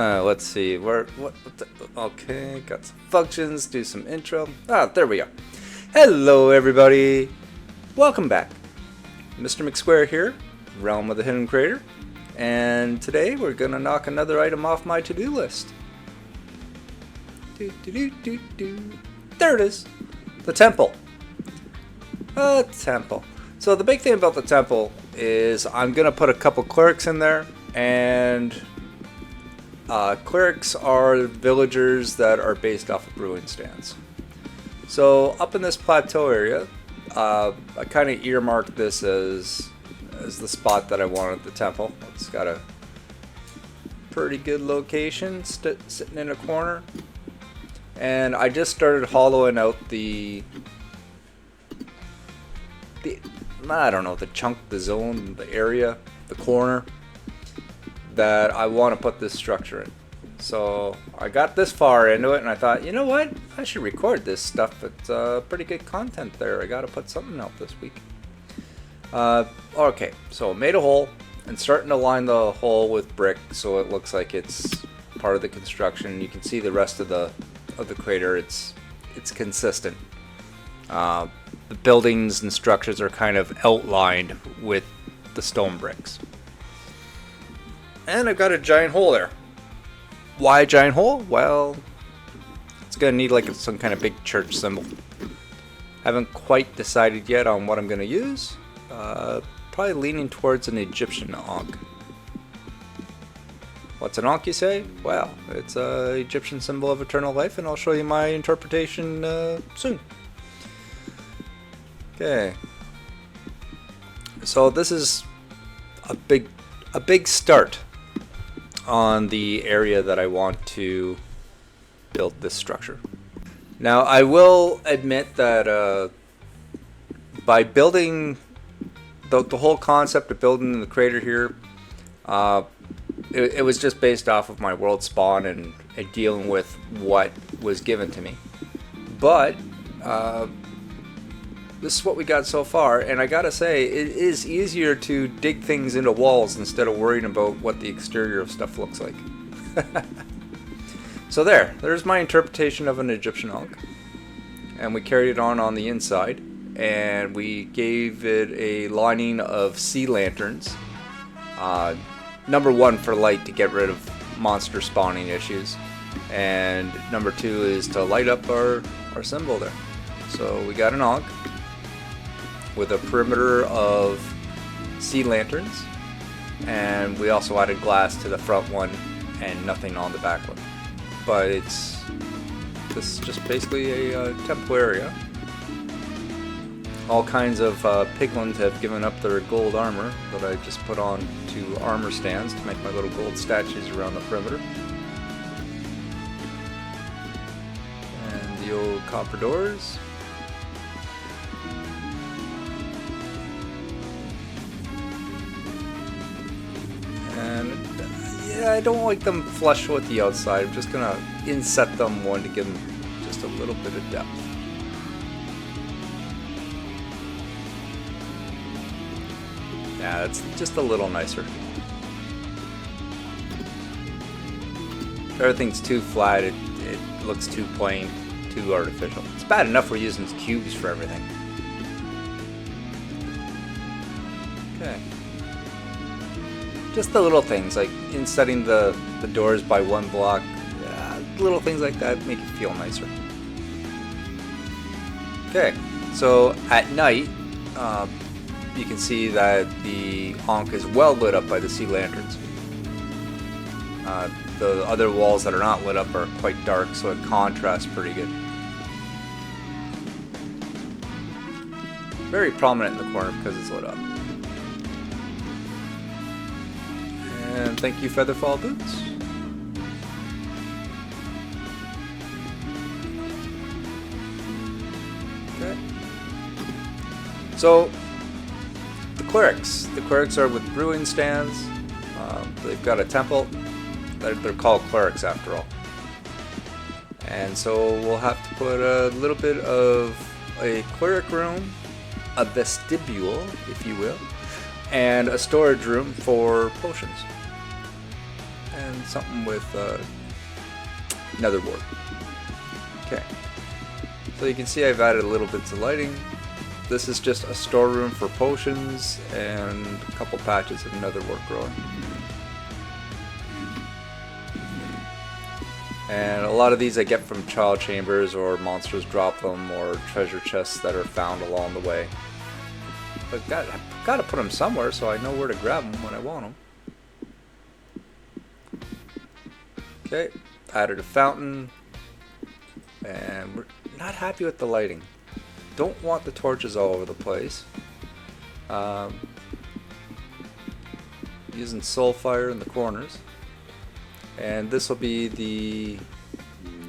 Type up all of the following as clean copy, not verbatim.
Let's see. Okay, got some functions, do some intro. There we go. Hello, everybody. Welcome back. Mr. McSquare here, Realm of the Hidden Creator. And today we're going to knock another item off my to-do list. There it is. The temple. A temple. So the big thing about the temple is I'm going to put a couple clerics in there, and clerics are villagers that are based off of brewing stands. So up in this plateau area, I kind of earmarked this as the spot that I wanted the temple. It's got a pretty good location, sitting in a corner. And I just started hollowing out the I don't know, the chunk, the zone, the area, the corner that I want to put this structure in. So I got this far into it and I thought, you know what, I should record this stuff. It's pretty good content there. I got to put something out this week. Okay, so I made a hole and starting to line the hole with brick so it looks like it's part of the construction. You can see the rest of the crater. It's consistent. The buildings and structures are kind of outlined with the stone bricks. And I've got a giant hole there. Why a giant hole? Well, it's going to need like some kind of big church symbol. Haven't quite decided yet on what I'm going to use. Probably leaning towards an Egyptian ankh. What's an ankh, you say? Well, it's an Egyptian symbol of eternal life, and I'll show you my interpretation soon. Okay. So this is a big start on the area that I want to build this structure. Now I will admit that by building the whole concept of building the crater here, it was just based off of my world spawn and dealing with what was given to me. But this is what we got so far, and I gotta say, it is easier to dig things into walls instead of worrying about what the exterior of stuff looks like. So there's my interpretation of an Egyptian ankh. And we carried it on the inside, and we gave it a lining of sea lanterns. Number one for light to get rid of monster spawning issues, and number two is to light up our symbol there. So we got an ankh with a perimeter of sea lanterns, and we also added glass to the front one and nothing on the back one. But this is just basically a temple area. All kinds of piglins have given up their gold armor that I just put on to armor stands to make my little gold statues around the perimeter. And the old copper doors. And yeah, I don't like them flush with the outside. I'm just gonna inset them one to give them just a little bit of depth. Yeah, it's just a little nicer. If everything's too flat, it looks too plain, too artificial. It's bad enough we're using cubes for everything. Okay. Just the little things, like insetting the doors by one block. Little things like that make it feel nicer. Okay, so at night, you can see that the ankh is well lit up by the sea lanterns. The other walls that are not lit up are quite dark, so it contrasts pretty good. Very prominent in the corner because it's lit up. And thank you, Featherfall Boots. Okay. So the clerics are with brewing stands. They've got a temple. They're called clerics after all. And so we'll have to put a little bit of a cleric room, a vestibule, if you will, and a storage room for potions. and something with nether wart. Okay, so you can see I've added a little bits of lighting. This is just a storeroom for potions and a couple patches of nether wart growing. And a lot of these I get from child chambers, or monsters drop them, or treasure chests that are found along the way. But I've got to put them somewhere so I know where to grab them when I want them. Okay, added a fountain, and we're not happy with the lighting. Don't want the torches all over the place. Using soul fire in the corners. And this will be the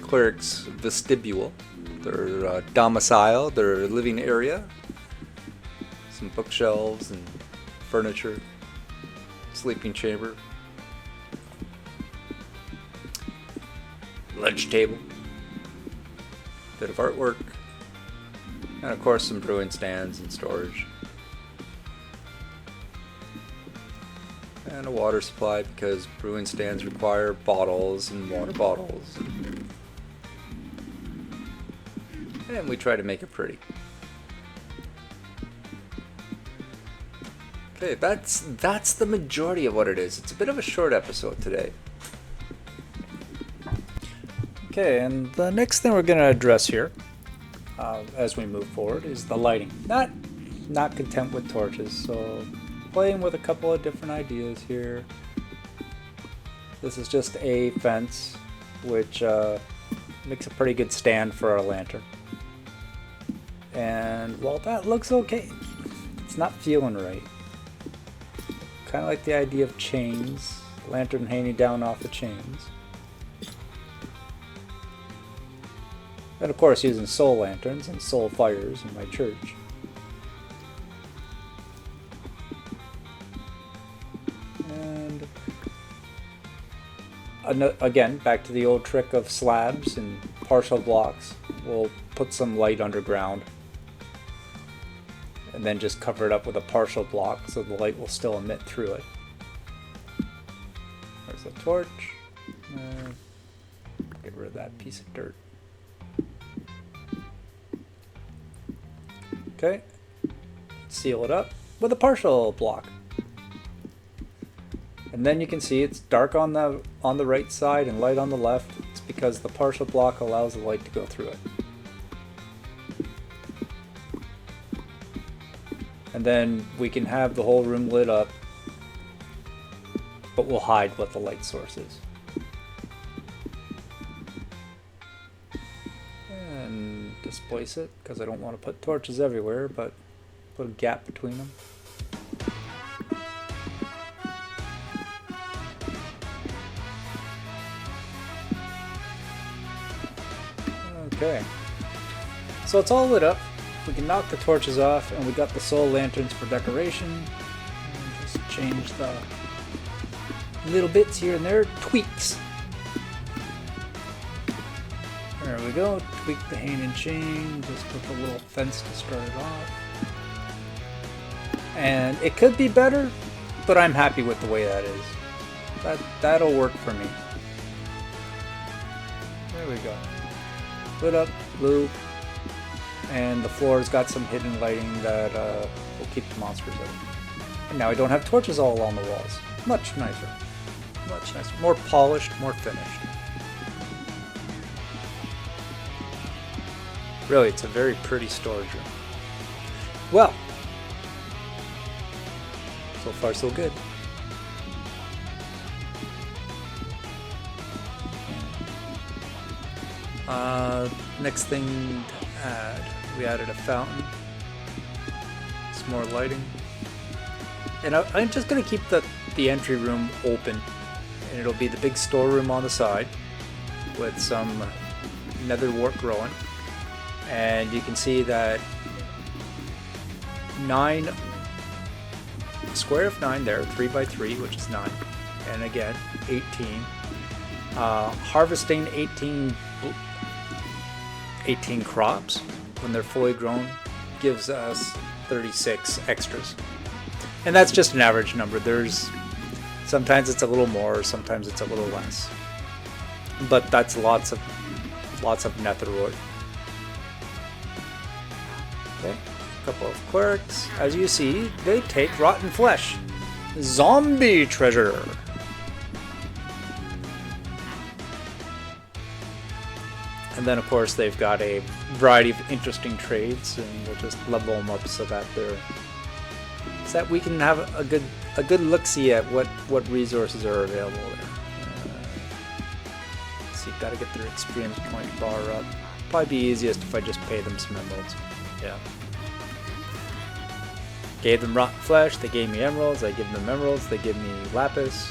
clerics' vestibule, their domicile, their living area. Some bookshelves and furniture, sleeping chamber, lunch table, bit of artwork, and of course some brewing stands and storage. And a water supply, because brewing stands require bottles and water bottles. And we try to make it pretty. Okay, that's the majority of what it is. It's a bit of a short episode today. Okay, and the next thing we're going to address here, as we move forward, is the lighting. Not content with torches, so playing with a couple of different ideas here. This is just a fence, which makes a pretty good stand for our lantern. And while that looks okay, it's not feeling right. Kind of like the idea of chains, lantern hanging down off the chains. And of course using soul lanterns and soul fires in my church. And again, back to the old trick of slabs and partial blocks. We'll put some light underground and then just cover it up with a partial block so the light will still emit through it. There's a torch. Get rid of that piece of dirt. Okay. Seal it up with a partial block. And then you can see it's dark on the right side and light on the left. It's because the partial block allows the light to go through it. And then we can have the whole room lit up, but we'll hide what the light source is. And displace it, because I don't want to put torches everywhere, but put a gap between them. Okay, so it's all lit up. We can knock the torches off, and we got the soul lanterns for decoration. And just change the little bits here and there, tweaks. There we go, tweak the hanging chain, just put the little fence to start it off. And it could be better, but I'm happy with the way that is. That'll work for me. There we go. Lit up, blue, and the floor's got some hidden lighting that will keep the monsters out. And now I don't have torches all along the walls. Much nicer. Much nicer. More polished, more finished. Really, it's a very pretty storage room. Well, so far so good. Next thing to add, we added a fountain, some more lighting, and I'm just going to keep the entry room open, and it'll be the big storeroom on the side with some nether wart growing, and you can see that 9 square of 9 there, 3 by 3, which is 9, and again 18. Harvesting 18 crops when they're fully grown gives us 36 extras, and that's just an average number. There's Sometimes it's a little more, sometimes it's a little less. But that's lots of netherwood. Okay, a couple of clerics. As you see, they take rotten flesh. Zombie treasure. And then of course they've got a variety of interesting trades, and we'll just level them up so that we can have a good look-see at what resources are available there. So you've got to get their experience point bar up. Probably be easiest if I just pay them some emeralds. Yeah. Gave them rotten flesh, they gave me emeralds, I give them emeralds, they give me lapis,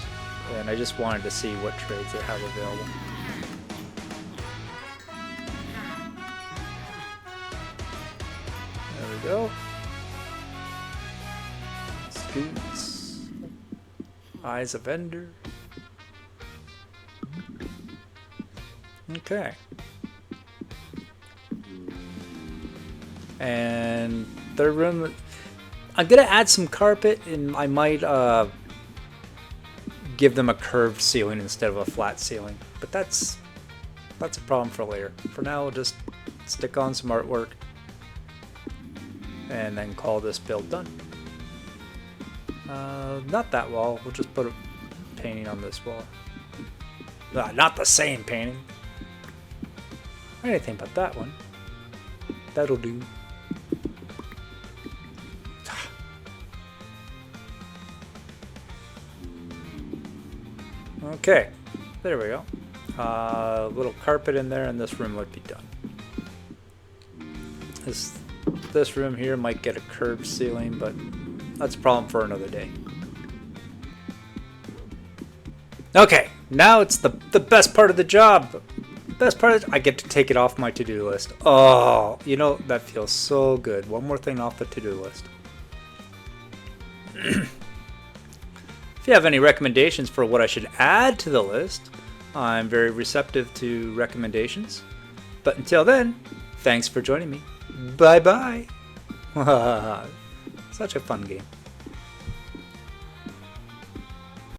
and I just wanted to see what trades they have available. There we go. Scoots. Eyes of Ender. Okay. And third room, I'm gonna add some carpet, and I might give them a curved ceiling instead of a flat ceiling. But that's a problem for later. For now, we'll just stick on some artwork and then call this build done. Not that wall. We'll just put a painting on this wall. Not the same painting. Anything but that one. That'll do. Okay, there we go. A little carpet in there, and this room would be done. This room here might get a curved ceiling, but that's a problem for another day. Okay, now it's the best part of the job. Best part is I get to take it off my to-do list. Oh, you know, that feels so good. One more thing off the to-do list. If you have any recommendations for what I should add to the list, I'm very receptive to recommendations. But until then, thanks for joining me. Bye-bye. Such a fun game.